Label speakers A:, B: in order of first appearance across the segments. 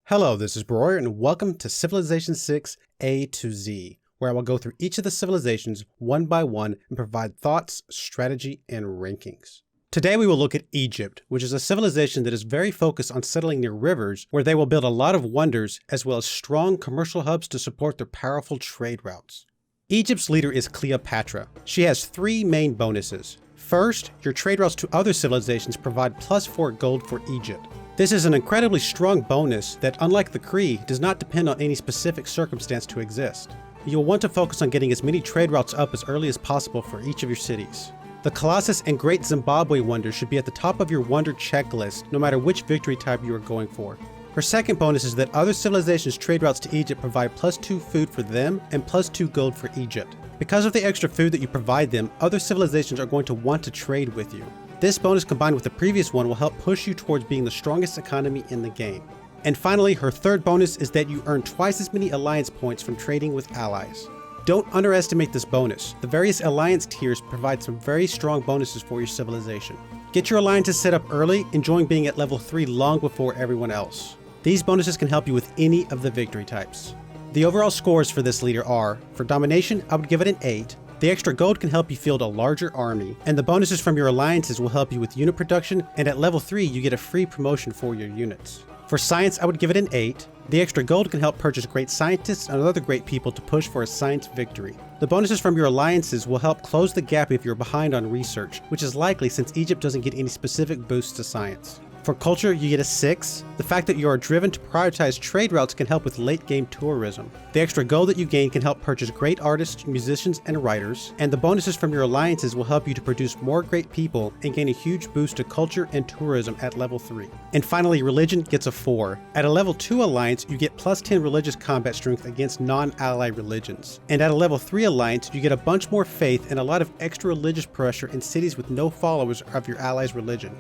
A: Hello, this is Broyar, and welcome to Civilization 6 A to Z, where I will go through each of the civilizations one by one and provide thoughts, strategy, and rankings. Today we will look at Egypt, which is a civilization that is very focused on settling near rivers, where they will build a lot of wonders as well as strong commercial hubs to support their powerful trade routes. Egypt's leader is Cleopatra. She has three main bonuses. First, your trade routes to other civilizations provide +4 gold for Egypt. This is an incredibly strong bonus that, unlike the Kree, does not depend on any specific circumstance to exist. You'll want to focus on getting as many trade routes up as early as possible for each of your cities. The Colossus and Great Zimbabwe wonders should be at the top of your wonder checklist, no matter which victory type you are going for. Her second bonus is that other civilizations' trade routes to Egypt provide +2 food for them and +2 gold for Egypt. Because of the extra food that you provide them, other civilizations are going to want to trade with you. This bonus combined with the previous one will help push you towards being the strongest economy in the game. And finally, her third bonus is that you earn twice as many alliance points from trading with allies. Don't underestimate this bonus. The various alliance tiers provide some very strong bonuses for your civilization. Get your alliances set up early, enjoying being at level 3 long before everyone else. These bonuses can help you with any of the victory types. The overall scores for this leader are, for domination, I would give it an 8. The extra gold can help you field a larger army, and the bonuses from your alliances will help you with unit production, and at level 3 you get a free promotion for your units. For science, I would give it an 8. The extra gold can help purchase great scientists and other great people to push for a science victory. The bonuses from your alliances will help close the gap if you're behind on research, which is likely since Egypt doesn't get any specific boosts to science. For culture, you get a 6. The fact that you are driven to prioritize trade routes can help with late game tourism. The extra gold that you gain can help purchase great artists, musicians, and writers, and the bonuses from your alliances will help you to produce more great people and gain a huge boost to culture and tourism at level 3. And finally, religion gets a 4. At a level 2 alliance, you get +10 religious combat strength against non-ally religions. And at a level 3 alliance, you get a bunch more faith and a lot of extra religious pressure in cities with no followers of your allies' religion.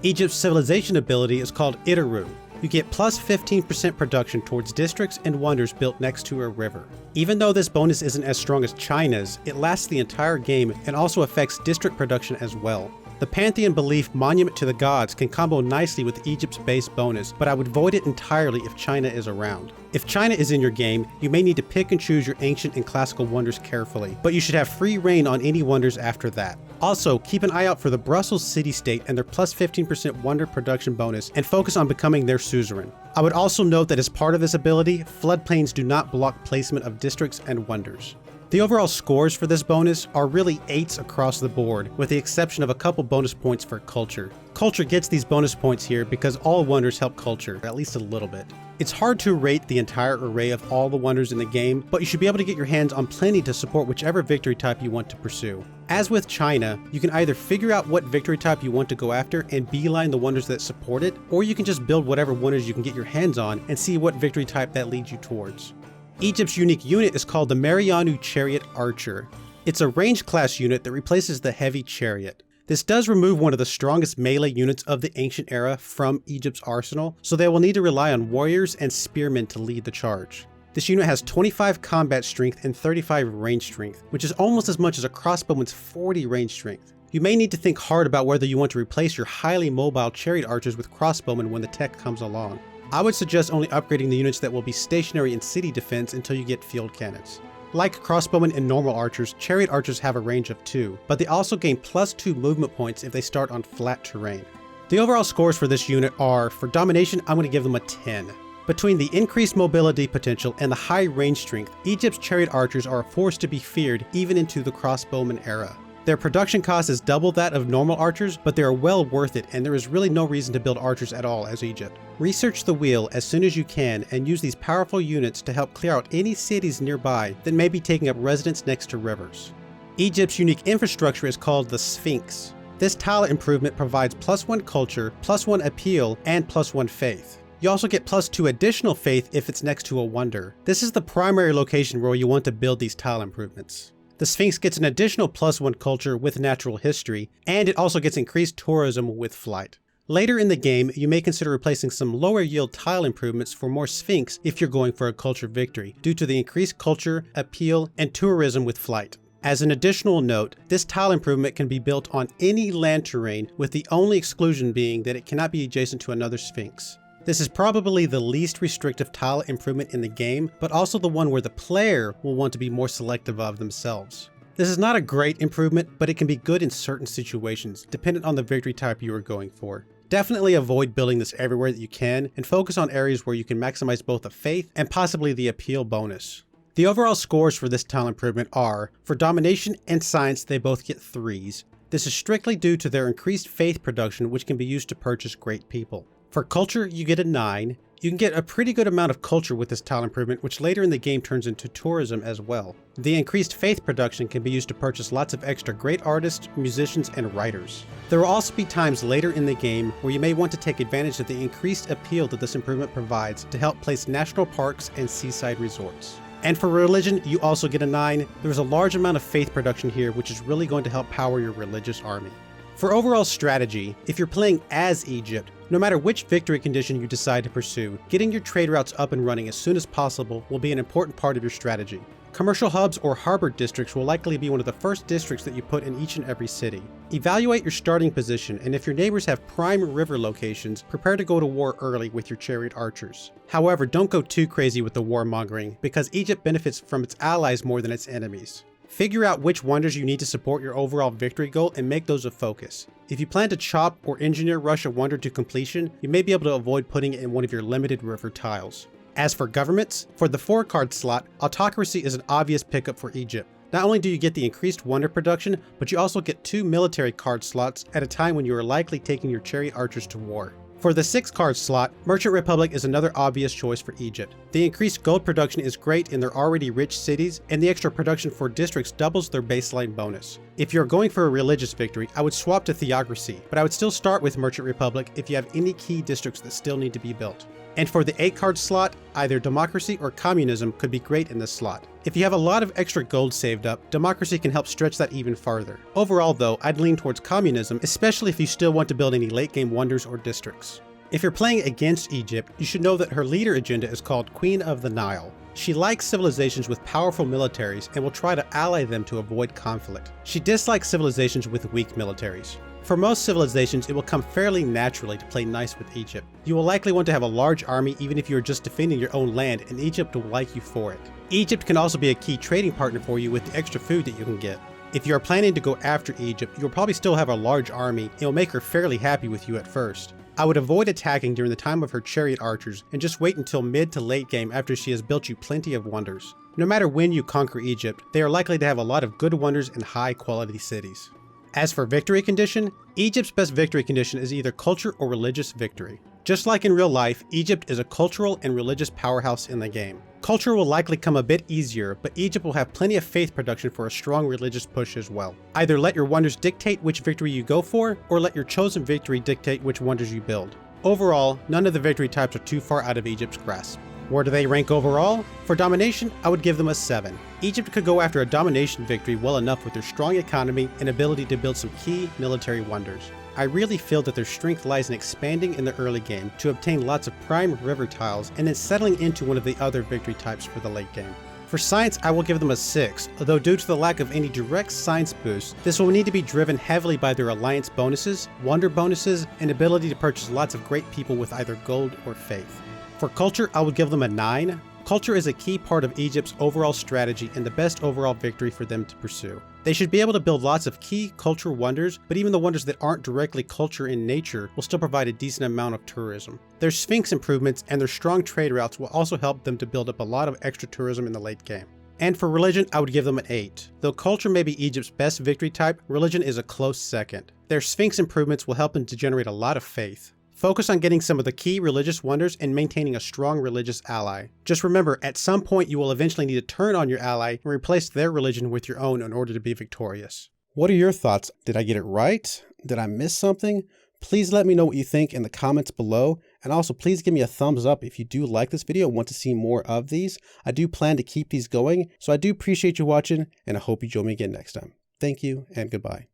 A: Egypt's civilization ability is called Itaru. You get +15% production towards districts and wonders built next to a river. Even though this bonus isn't as strong as China's, it lasts the entire game and also affects district production as well. The Pantheon belief Monument to the Gods can combo nicely with Egypt's base bonus, but I would void it entirely if China is around. If China is in your game, you may need to pick and choose your ancient and classical wonders carefully, but you should have free reign on any wonders after that. Also, keep an eye out for the Brussels city-state and their +15% wonder production bonus, and focus on becoming their suzerain. I would also note that as part of this ability, floodplains do not block placement of districts and wonders. The overall scores for this bonus are really 8s across the board, with the exception of a couple bonus points for culture. Culture gets these bonus points here because all wonders help culture, at least a little bit. It's hard to rate the entire array of all the wonders in the game, but you should be able to get your hands on plenty to support whichever victory type you want to pursue. As with China, you can either figure out what victory type you want to go after and beeline the wonders that support it, or you can just build whatever wonders you can get your hands on and see what victory type that leads you towards. Egypt's unique unit is called the Marianu Chariot Archer. It's a ranged class unit that replaces the heavy chariot. This does remove one of the strongest melee units of the ancient era from Egypt's arsenal, so they will need to rely on warriors and spearmen to lead the charge. This unit has 25 combat strength and 35 range strength, which is almost as much as a crossbowman's 40 range strength. You may need to think hard about whether you want to replace your highly mobile chariot archers with crossbowmen when the tech comes along. I would suggest only upgrading the units that will be stationary in city defense until you get field cannons. Like crossbowmen and normal archers, chariot archers have a range of 2, but they also gain +2 movement points if they start on flat terrain. The overall scores for this unit are, for domination, I'm going to give them a 10. Between the increased mobility potential and the high range strength, Egypt's chariot archers are a force to be feared even into the crossbowman era. Their production cost is double that of normal archers, but they are well worth it, and there is really no reason to build archers at all as Egypt. Research the wheel as soon as you can and use these powerful units to help clear out any cities nearby that may be taking up residence next to rivers. Egypt's unique infrastructure is called the Sphinx. This tile improvement provides +1 culture, +1 appeal, and +1 faith. You also get +2 additional faith if it's next to a wonder. This is the primary location where you want to build these tile improvements. The Sphinx gets an additional +1 culture with natural history, and it also gets increased tourism with flight. Later in the game, you may consider replacing some lower yield tile improvements for more Sphinx if you're going for a culture victory, due to the increased culture, appeal, and tourism with flight. As an additional note, this tile improvement can be built on any land terrain, with the only exclusion being that it cannot be adjacent to another Sphinx. This is probably the least restrictive tile improvement in the game, but also the one where the player will want to be more selective of themselves. This is not a great improvement, but it can be good in certain situations, dependent on the victory type you are going for. Definitely avoid building this everywhere that you can, and focus on areas where you can maximize both the faith and possibly the appeal bonus. The overall scores for this tile improvement are, for domination and science they both get 3s. This is strictly due to their increased faith production, which can be used to purchase great people. For culture, you get a 9. You can get a pretty good amount of culture with this tile improvement, which later in the game turns into tourism as well. The increased faith production can be used to purchase lots of extra great artists, musicians, and writers. There will also be times later in the game where you may want to take advantage of the increased appeal that this improvement provides to help place national parks and seaside resorts. And for religion, you also get a 9. There's a large amount of faith production here, which is really going to help power your religious army. For overall strategy, if you're playing as Egypt, no matter which victory condition you decide to pursue, getting your trade routes up and running as soon as possible will be an important part of your strategy. Commercial hubs or harbor districts will likely be one of the first districts that you put in each and every city. Evaluate your starting position, and if your neighbors have prime river locations, prepare to go to war early with your chariot archers. However, don't go too crazy with the warmongering, because Egypt benefits from its allies more than its enemies. Figure out which wonders you need to support your overall victory goal and make those a focus. If you plan to chop or engineer rush a wonder to completion, you may be able to avoid putting it in one of your limited river tiles. As for governments, for the 4-card slot, autocracy is an obvious pickup for Egypt. Not only do you get the increased wonder production, but you also get 2 military card slots at a time when you are likely taking your chariot archers to war. For the 6-card slot, Merchant Republic is another obvious choice for Egypt. The increased gold production is great in their already rich cities, and the extra production for districts doubles their baseline bonus. If you're going for a religious victory, I would swap to Theocracy, but I would still start with Merchant Republic if you have any key districts that still need to be built. And for the 8-card slot, either Democracy or Communism could be great in this slot. If you have a lot of extra gold saved up, Democracy can help stretch that even farther. Overall though, I'd lean towards Communism, especially if you still want to build any late game wonders or districts. If you're playing against Egypt, you should know that her leader agenda is called Queen of the Nile. She likes civilizations with powerful militaries and will try to ally them to avoid conflict. She dislikes civilizations with weak militaries. For most civilizations, it will come fairly naturally to play nice with Egypt. You will likely want to have a large army even if you are just defending your own land, and Egypt will like you for it. Egypt can also be a key trading partner for you with the extra food that you can get. If you are planning to go after Egypt, you will probably still have a large army and will make her fairly happy with you at first. I would avoid attacking during the time of her chariot archers and just wait until mid to late game after she has built you plenty of wonders. No matter when you conquer Egypt, they are likely to have a lot of good wonders and high quality cities. As for victory condition, Egypt's best victory condition is either culture or religious victory. Just like in real life, Egypt is a cultural and religious powerhouse in the game. Culture will likely come a bit easier, but Egypt will have plenty of faith production for a strong religious push as well. Either let your wonders dictate which victory you go for, or let your chosen victory dictate which wonders you build. Overall, none of the victory types are too far out of Egypt's grasp. Where do they rank overall? For domination, I would give them a 7. Egypt could go after a domination victory well enough with their strong economy and ability to build some key military wonders. I really feel that their strength lies in expanding in the early game to obtain lots of prime river tiles and then settling into one of the other victory types for the late game. For science, I will give them a 6, although due to the lack of any direct science boost, this will need to be driven heavily by their alliance bonuses, wonder bonuses, and ability to purchase lots of great people with either gold or faith. For culture, I would give them a 9. Culture is a key part of Egypt's overall strategy and the best overall victory for them to pursue. They should be able to build lots of key culture wonders, but even the wonders that aren't directly culture in nature will still provide a decent amount of tourism. Their Sphinx improvements and their strong trade routes will also help them to build up a lot of extra tourism in the late game. And for religion, I would give them an 8. Though culture may be Egypt's best victory type, religion is a close second. Their Sphinx improvements will help them to generate a lot of faith. Focus on getting some of the key religious wonders and maintaining a strong religious ally. Just remember, at some point you will eventually need to turn on your ally and replace their religion with your own in order to be victorious. What are your thoughts? Did I get it right? Did I miss something? Please let me know what you think in the comments below, and also please give me a thumbs up if you do like this video and want to see more of these. I do plan to keep these going, so I do appreciate you watching, and I hope you join me again next time. Thank you, and goodbye.